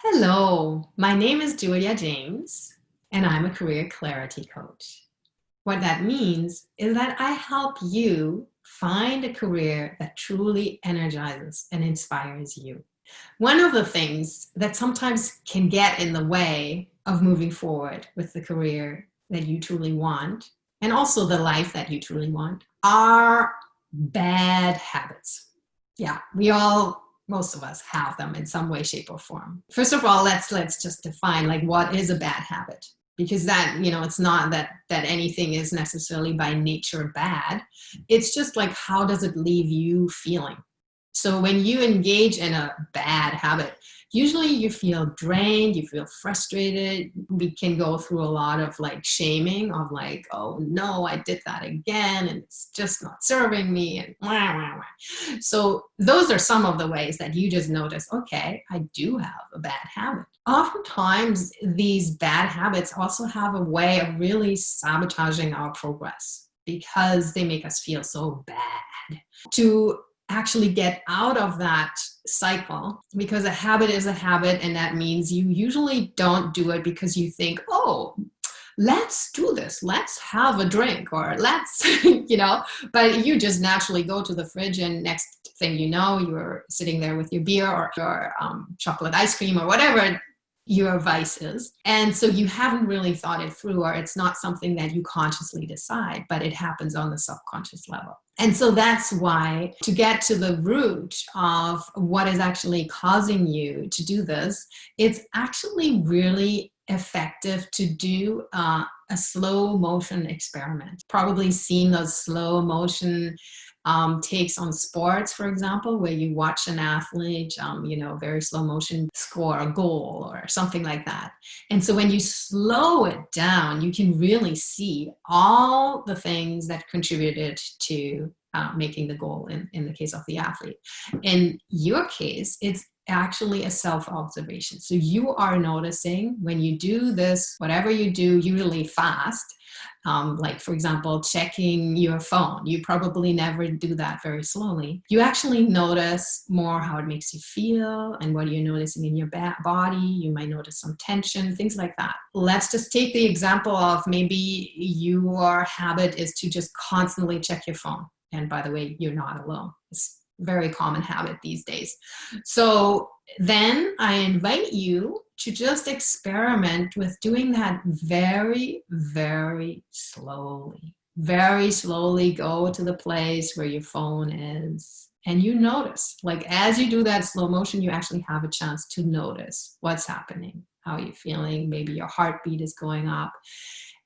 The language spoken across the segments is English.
Hello, my name is Julia James, and I'm a career clarity coach. What that means is that I help you find a career that truly energizes and inspires you. One of the things that sometimes can get in the way of moving forward with the career that you truly want, and also the life that you truly want, are bad habits. Yeah, most of us have them in some way, shape, or form. First of all, let's just define like what is a bad habit, because it's not that anything is necessarily by nature bad. It's just like, how does it leave you feeling? So when you engage in a bad habit, usually you feel drained, you feel frustrated. We can go through a lot of like shaming of like, oh no, I did that again and it's just not serving me and wah, wah, wah. So those are some of the ways that you just notice, okay, I do have a bad habit. Oftentimes these bad habits also have a way of really sabotaging our progress because they make us feel so bad. To actually get out of that cycle, because a habit is a habit, and that means you usually don't do it because you think, oh, let's do this, let's have a drink, or let's but you just naturally go to the fridge, and next thing you know, you're sitting there with your beer or your chocolate ice cream or whatever your vice is. And so you haven't really thought it through, or it's not something that you consciously decide, but it happens on the subconscious level. And so that's why, to get to the root of what is actually causing you to do this, it's actually really effective to do a slow motion experiment. Probably seen those slow motion takes on sports, for example, where you watch an athlete, very slow motion score a goal or something like that. And so when you slow it down, you can really see all the things that contributed to making the goal in the case of the athlete. In your case, it's actually a self-observation. So you are noticing when you do this, whatever you do, usually fast, like for example, checking your phone. You probably never do that very slowly. You actually notice more how it makes you feel and what you're noticing in your body. You might notice some tension, things like that. Let's just take the example of maybe your habit is to just constantly check your phone. And by the way, you're not alone. It's a very common habit these days. So then I invite you to just experiment with doing that very, very slowly. Very slowly go to the place where your phone is. And you notice, like as you do that slow motion, you actually have a chance to notice what's happening, how are you feeling, maybe your heartbeat is going up.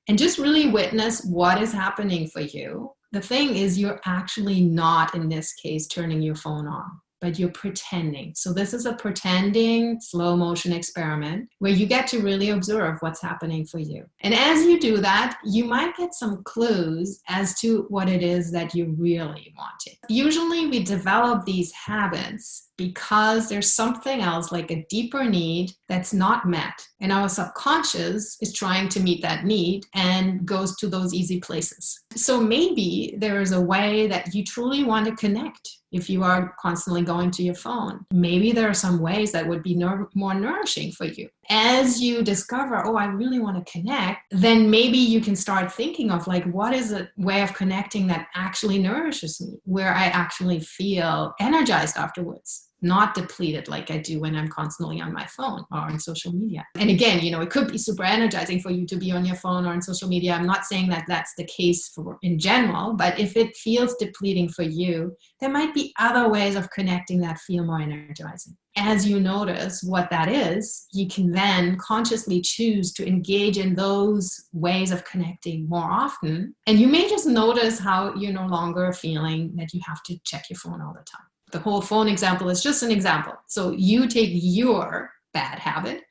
And just really witness what is happening for you. The thing is, you're actually not, in this case, turning your phone on, but you're pretending. So this is a pretending slow motion experiment where you get to really observe what's happening for you. And as you do that, you might get some clues as to what it is that you really wanted. Usually we develop these habits because there's something else, like a deeper need that's not met. And our subconscious is trying to meet that need and goes to those easy places. So maybe there is a way that you truly want to connect. If you are constantly going to your phone, maybe there are some ways that would be more nourishing for you. As you discover, oh, I really want to connect, then maybe you can start thinking of like, what is a way of connecting that actually nourishes me, where I actually feel energized afterwards, not depleted like I do when I'm constantly on my phone or on social media. And again, it could be super energizing for you to be on your phone or on social media. I'm not saying that that's the case for in general, but if it feels depleting for you, there might be other ways of connecting that feel more energizing. As you notice what that is, you can then consciously choose to engage in those ways of connecting more often. And you may just notice how you're no longer feeling that you have to check your phone all the time. The whole phone example is just an example. So you take your bad habit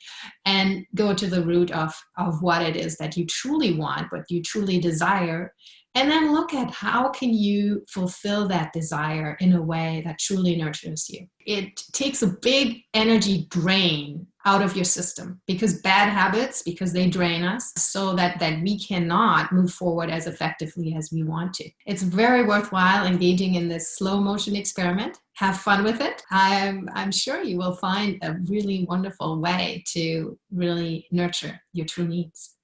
and go to the root of what it is that you truly want, what you truly desire, and then look at how can you fulfill that desire in a way that truly nurtures you. It takes a big energy drain out of your system, because bad habits, because they drain us so that we cannot move forward as effectively as we want to. It's very worthwhile engaging in this slow motion experiment. Have fun with it. I'm sure you will find a really wonderful way to really nurture your true needs.